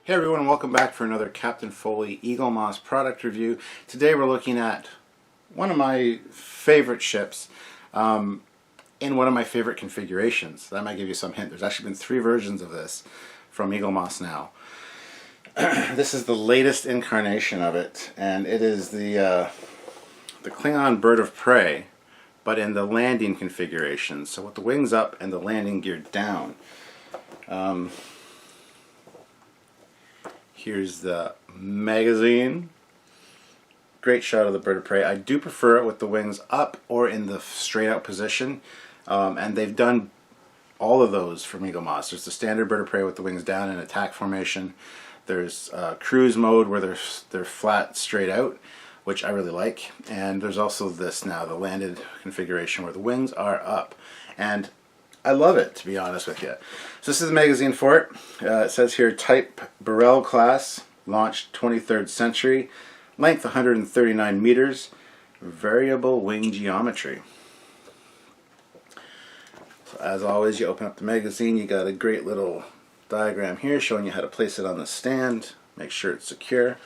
Hey everyone, welcome back for another Captain Foley Eaglemoss product review. Today we're looking at one of my favorite ships in one of my favorite configurations. That might give you some hint. There's actually been 3 versions of this from Eaglemoss now. This is the latest incarnation of it, and it is the Klingon Bird of Prey, but in the landing configuration. So with the wings up and the landing gear down. Here's the magazine. Great shot of the Bird of Prey. I do prefer it with the wings up or in the straight out position. And they've done all of those from Eaglemoss. There's the standard Bird of Prey with the wings down in attack formation. There's cruise mode where they're flat straight out, which I really like. And there's also this now, the landed configuration where the wings are up. And I love it, to be honest with you. So this is the magazine for it. It says here, Type Burrell class, launched 23rd century, length 139 meters, variable wing geometry. So as always, you open up the magazine, you got a great little diagram here showing you how to place it on the stand, make sure it's secure.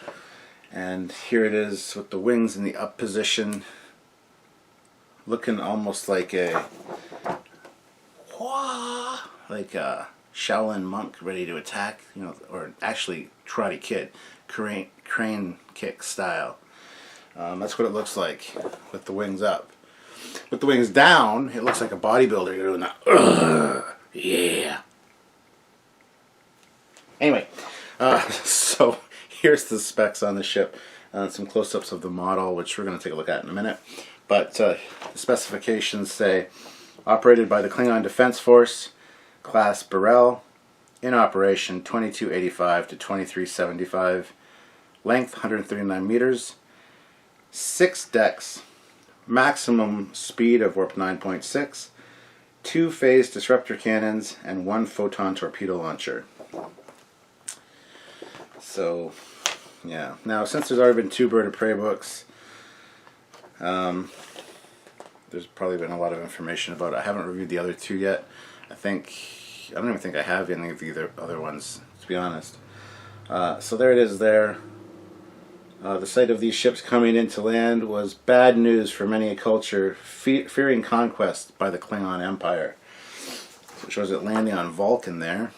And here it is with the wings in the up position, looking almost like a Shaolin monk ready to attack, or actually Karate Kid, crane kick style. That's what it looks like with the wings up. With the wings down, it looks like a bodybuilder doing that. Yeah. Anyway, so here's the specs on the ship. Some close-ups of the model, which we're going to take a look at in a minute. But the specifications say, operated by the Klingon Defense Force, class Burrell, in operation 2285 to 2375, length 139 meters, 6 decks, maximum speed of warp 9.6, 2 phase disruptor cannons, and 1 photon torpedo launcher. So, yeah. Now, since there's already been 2 Bird of Prey books, there's probably been a lot of information about it. I haven't reviewed the other 2 yet. I don't even think I have any of the other ones, to be honest. So there it is there. The sight of these ships coming into land was bad news for many a culture fearing conquest by the Klingon Empire. So it shows it landing on Vulcan there.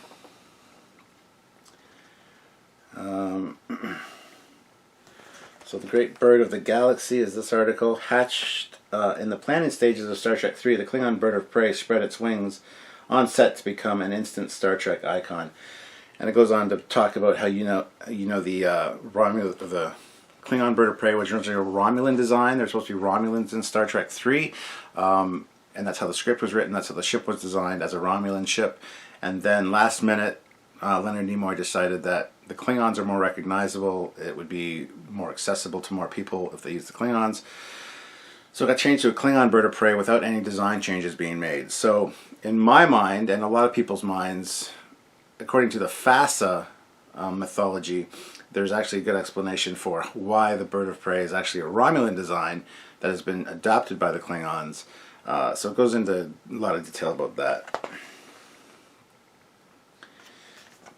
So the great bird of the galaxy is this article. Hatched in the planning stages of Star Trek III, the Klingon Bird of Prey spread its wings on set to become an instant Star Trek icon. And it goes on to talk about how the Klingon Bird of Prey was originally a Romulan design. There's supposed to be Romulans in Star Trek III, and that's how the script was written. That's how the ship was designed, as a Romulan ship. And then last minute, Leonard Nimoy decided that the Klingons are more recognizable. It would be more accessible to more people if they used the Klingons. So it got changed to a Klingon Bird of Prey without any design changes being made. So in my mind, and a lot of people's minds, according to the FASA mythology, there's actually a good explanation for why the Bird of Prey is actually a Romulan design that has been adopted by the Klingons. So it goes into a lot of detail about that.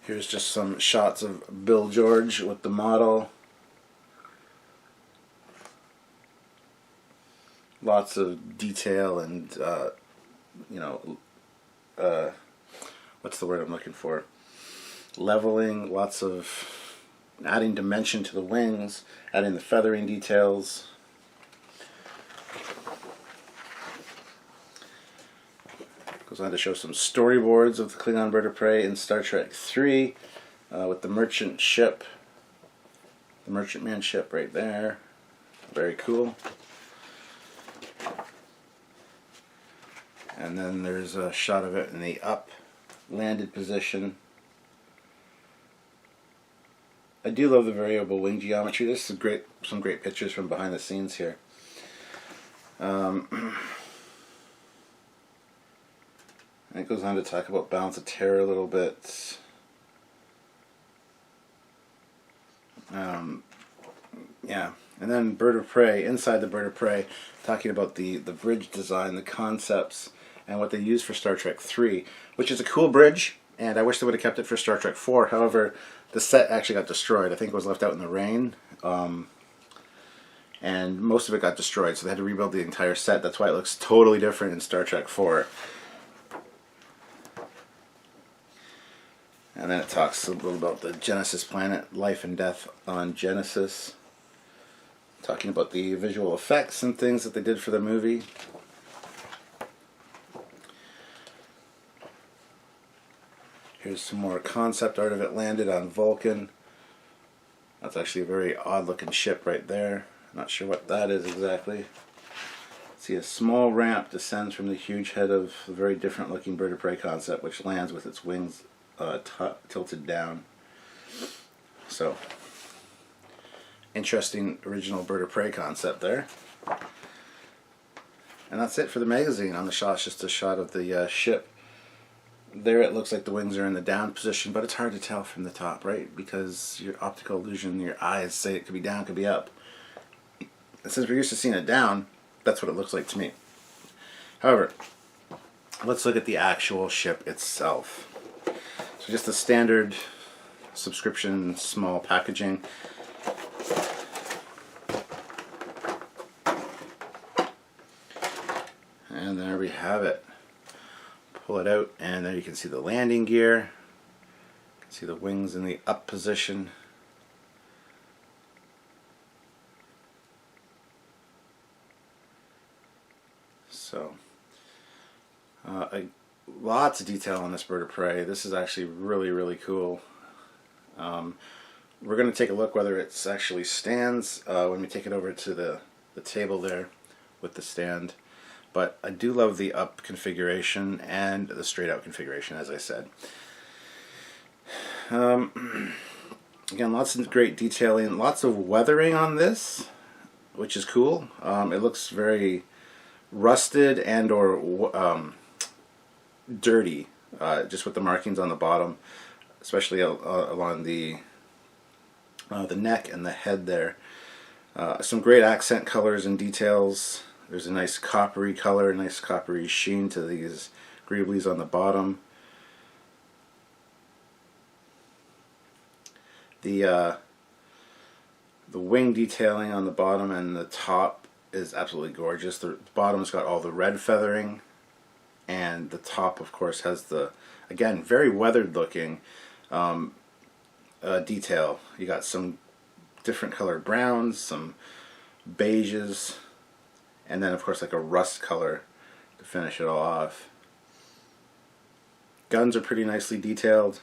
Here's just some shots of Bill George with the model. Lots of detail and, what's the word I'm looking for? Leveling, lots of adding dimension to the wings, adding the feathering details. Goes on to show some storyboards of the Klingon Bird of Prey in Star Trek III with the merchant ship, the merchantman ship right there. Very cool. And then there's a shot of it in the up landed position. I do love the variable wing geometry. This is some great pictures from behind the scenes here. And it goes on to talk about balance of terror a little bit. Yeah, and then Bird of Prey, inside the Bird of Prey, talking about the bridge design, the concepts, and what they use for Star Trek III, which is a cool bridge. and I wish they would have kept it for Star Trek 4. However, the set actually got destroyed. I think it was left out in the rain, and most of it got destroyed, so they had to rebuild the entire set. That's why it looks totally different in Star Trek 4. And then it talks a little about the Genesis planet, life and death on Genesis. Talking about the visual effects and things that they did for the movie. Here's some more concept art of it landed on Vulcan. That's actually a very odd looking ship right there. Not sure what that is exactly. See, a small ramp descends from the huge head of a very different looking bird of prey concept, which lands with its wings tilted down. So, interesting original bird of prey concept there. And that's it for the magazine. On the shot, it's just a shot of the ship. There it looks like the wings are in the down position, but it's hard to tell from the top, right? Because your optical illusion, your eyes say it could be down, could be up. And since we're used to seeing it down, that's what it looks like to me. However, let's look at the actual ship itself. So just the standard subscription small packaging. And there we have it. Pull it out, and there you can see the landing gear. You can see the wings in the up position. So, lots of detail on this bird of prey. This is actually really, really cool. We're going to take a look whether it actually stands when we take it over to the table there with the stand. But I do love the up configuration and the straight out configuration, as I said. Again, lots of great detailing, lots of weathering on this, which is cool. It looks very rusted and or dirty, just with the markings on the bottom, especially along the neck and the head there. Some great accent colors and details. There's a nice coppery color, nice coppery sheen to these greeblies on the bottom. The wing detailing on the bottom and the top is absolutely gorgeous. The bottom's got all the red feathering, and the top, of course, has the, again, very weathered looking detail. You got some different colored browns, some beiges, and then, of course, like a rust color to finish it all off. Guns are pretty nicely detailed.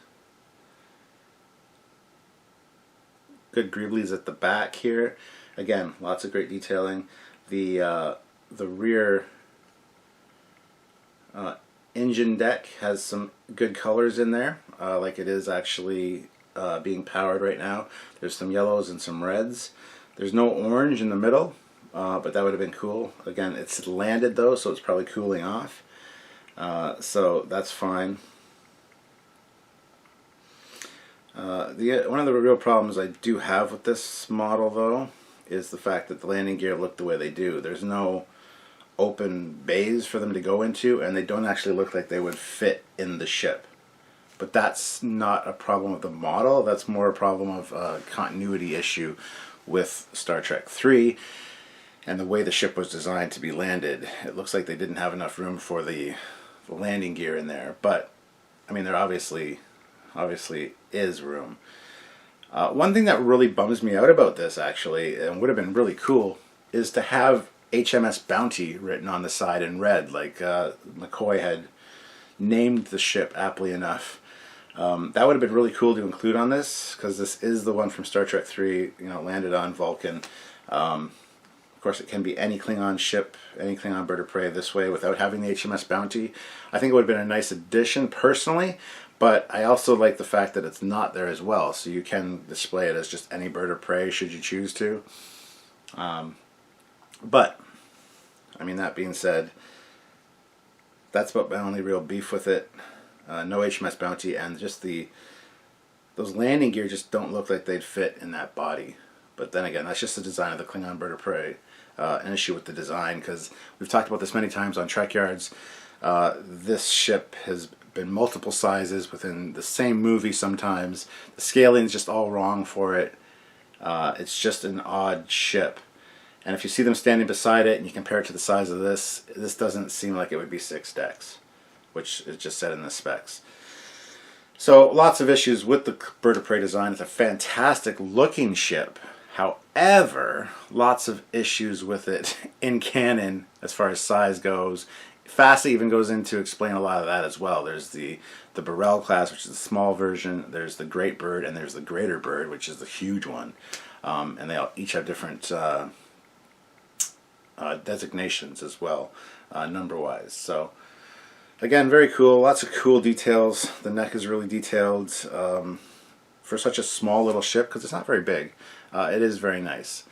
Good greeblies at the back here. Again, lots of great detailing. The rear engine deck has some good colors in there, like it is actually being powered right now. There's some yellows and some reds. There's no orange in the middle. But that would have been cool. Again, it's landed though, so it's probably cooling off. So that's fine. One of the real problems I do have with this model though is the fact that the landing gear look the way they do. There's no open bays for them to go into, and they don't actually look like they would fit in the ship. But that's not a problem of the model. That's more a problem of a continuity issue with Star Trek 3. And the way the ship was designed to be landed, it looks like they didn't have enough room for the landing gear in there. But, I mean, there obviously is room. One thing that really bums me out about this, actually, and would have been really cool, is to have HMS Bounty written on the side in red, like McCoy had named the ship aptly enough. That would have been really cool to include on this, because this is the one from Star Trek 3, you know, landed on Vulcan. Of course, it can be any Klingon ship, any Klingon bird of prey this way without having the HMS Bounty. I think it would have been a nice addition personally, but I also like the fact that it's not there as well, so you can display it as just any bird of prey should you choose to. But, I mean, that being said, that's about my only real beef with it. No HMS Bounty, and just those landing gear just don't look like they'd fit in that body. But then again, that's just the design of the Klingon bird of prey. An issue with the design, because we've talked about this many times on Trekyards. This ship has in multiple sizes within the same movie sometimes. The scaling's just all wrong for it. It's just an odd ship. And if you see them standing beside it and you compare it to the size of this doesn't seem like it would be 6 decks, which is just said in the specs. So lots of issues with the Bird of Prey design. It's a fantastic looking ship. However, lots of issues with it in canon as far as size goes. FASA even goes in to explain a lot of that as well. There's the Burrell class, which is the small version. There's the Great Bird, and there's the Greater Bird, which is the huge one. And they each have different designations as well, number-wise. So, again, very cool. Lots of cool details. The neck is really detailed for such a small little ship, because it's not very big. It is very nice.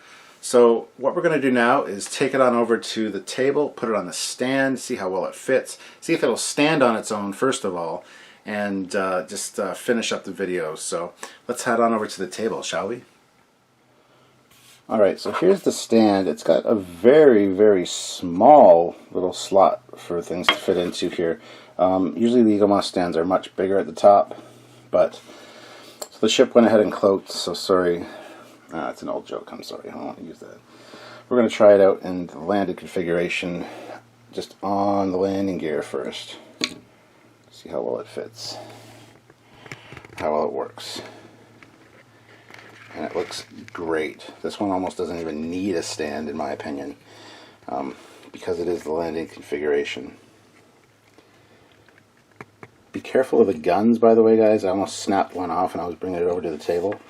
So what we're going to do now is take it on over to the table, put it on the stand, see how well it fits, see if it'll stand on its own first of all, and just finish up the video. So let's head on over to the table, shall we? Alright, so here's the stand. It's got a very, very small little slot for things to fit into here. Usually the Eaglemoss stands are much bigger at the top, but so the ship went ahead and cloaked, so sorry. It's an old joke, I'm sorry, I don't want to use that. We're going to try it out in the landed configuration, just on the landing gear first. See how well it fits, how well it works. And it looks great. This one almost doesn't even need a stand, in my opinion, because it is the landing configuration. Be careful of the guns, by the way, guys. I almost snapped one off and I was bringing it over to the table.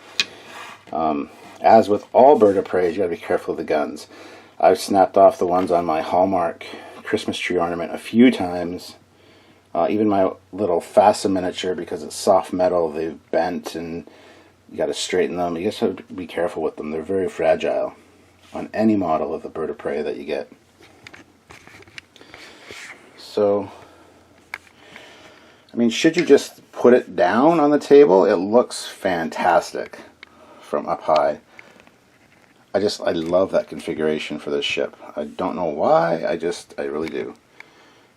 As with all Bird of Prey, you got to be careful of the guns. I've snapped off the ones on my Hallmark Christmas tree ornament a few times. Even my little FASA miniature, because it's soft metal, they've bent and you got to straighten them. You just have to be careful with them. They're very fragile on any model of the Bird of Prey that you get. So, I mean, should you just put it down on the table? It looks fantastic from up high. I love that configuration for this ship. I don't know why, I really do.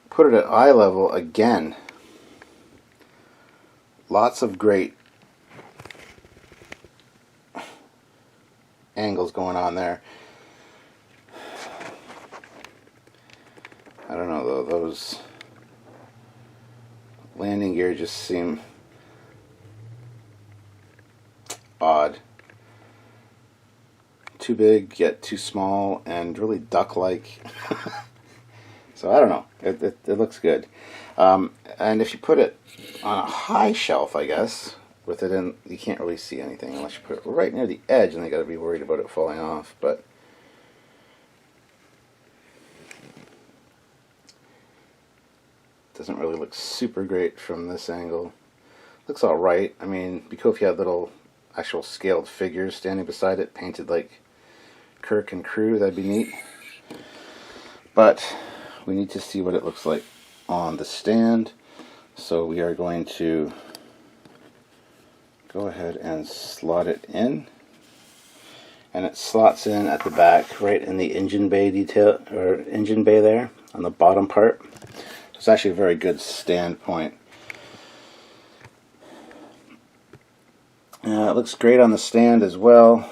Put it at eye level again. Lots of great angles going on there. I don't know though, those landing gear just seem odd. Too big, yet too small, and really duck-like. So I don't know. It looks good. And if you put it on a high shelf, I guess, with it in, you can't really see anything unless you put it right near the edge, and you got to be worried about it falling off. But it doesn't really look super great from this angle. Looks all right. I mean, it'd be cool if you had little actual scaled figures standing beside it, painted like Kirk and crew. That'd be neat. But we need to see what it looks like on the stand. So we are going to go ahead and slot it in. And it slots in at the back, right in the engine bay detail, or engine bay there, on the bottom part. So it's actually a very good stand point. It looks great on the stand as well.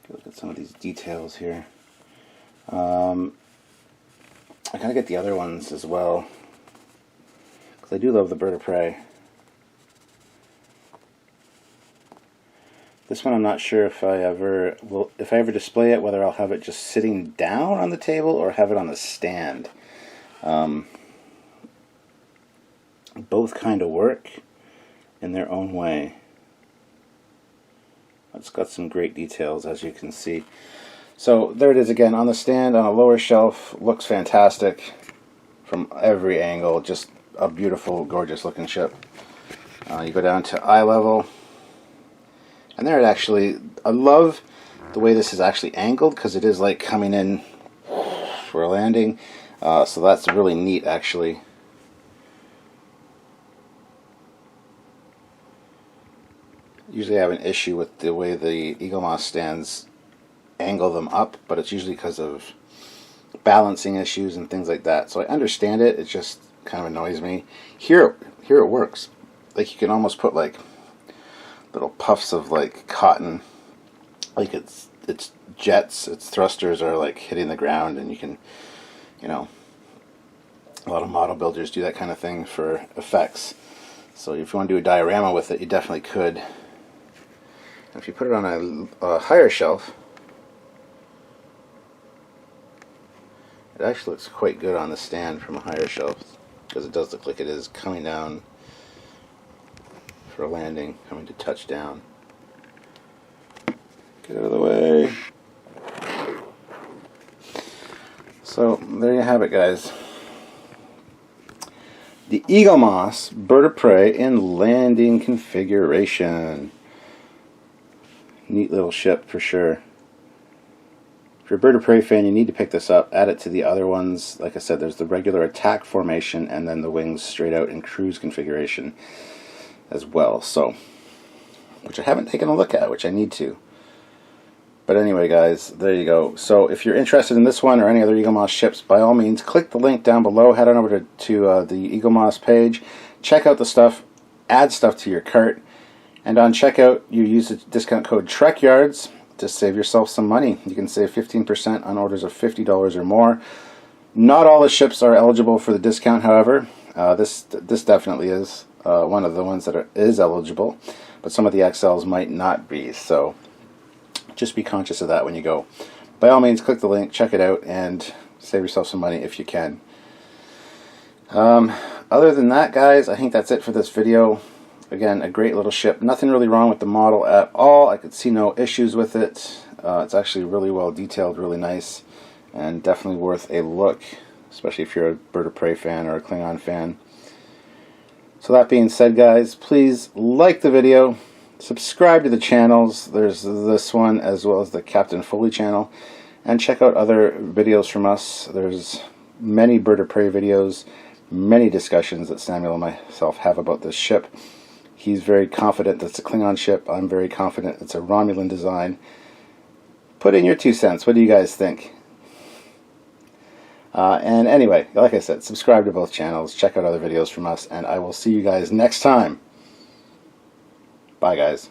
Look at some of these details here. I gotta get the other ones as well, because I do love the Bird of Prey. This one I'm not sure if I ever display it, whether I'll have it just sitting down on the table or have it on the stand. Both kind of work in their own way. It's got some great details, as you can see. So there it is again on the stand on a lower shelf. Looks fantastic from every angle. Just a beautiful, gorgeous looking ship. You go down to eye level, and there it actually, I love the way this is actually angled, because it is like coming in for a landing. So that's really neat, actually. Usually I have an issue with the way the Eaglemoss stands angle them up, but it's usually because of balancing issues and things like that. So I understand it. It's just kind of annoys me. Here it works. Like, you can almost put like little puffs of like cotton, like its jets, its thrusters are like hitting the ground, and you can, you know, a lot of model builders do that kind of thing for effects. So if you want to do a diorama with it, you definitely could. If you put it on a higher shelf, it actually looks quite good on the stand from a higher shelf, because it does look like it is coming down for a landing, coming to touchdown. Get out of the way. So there you have it, guys. The Eaglemoss bird of prey in landing configuration. Neat little ship for sure. If you're a bird of prey fan, you need to pick this up. Add it to the other ones. Like I said, there's the regular attack formation, and then the wings straight out in cruise configuration as well. So, which I haven't taken a look at, which I need to. But anyway, guys, there you go. So if you're interested in this one or any other Eaglemoss ships, by all means, click the link down below. Head on over to the Eaglemoss page. Check out the stuff. Add stuff to your cart. And on checkout, you use the discount code Trekyards to save yourself some money. You can save 15% on orders of $50 or more. Not all the ships are eligible for the discount, however. This definitely is one of the ones that is eligible. But some of the XLs might not be. So just be conscious of that when you go. By all means, click the link, check it out, and save yourself some money if you can. Other than that, guys, I think that's it for this video. Again, a great little ship. Nothing really wrong with the model at all. I could see no issues with it. It's actually really well detailed, really nice, and definitely worth a look, especially if you're a Bird of Prey fan or a Klingon fan. So that being said, guys, please like the video. Subscribe to the channels. There's this one as well as the Captain Foley channel. And check out other videos from us. There's many Bird of Prey videos, many discussions that Samuel and myself have about this ship. He's very confident that it's a Klingon ship. I'm very confident it's a Romulan design. Put in your 2 cents. What do you guys think? And anyway, like I said, subscribe to both channels. Check out other videos from us. And I will see you guys next time. Bye, guys.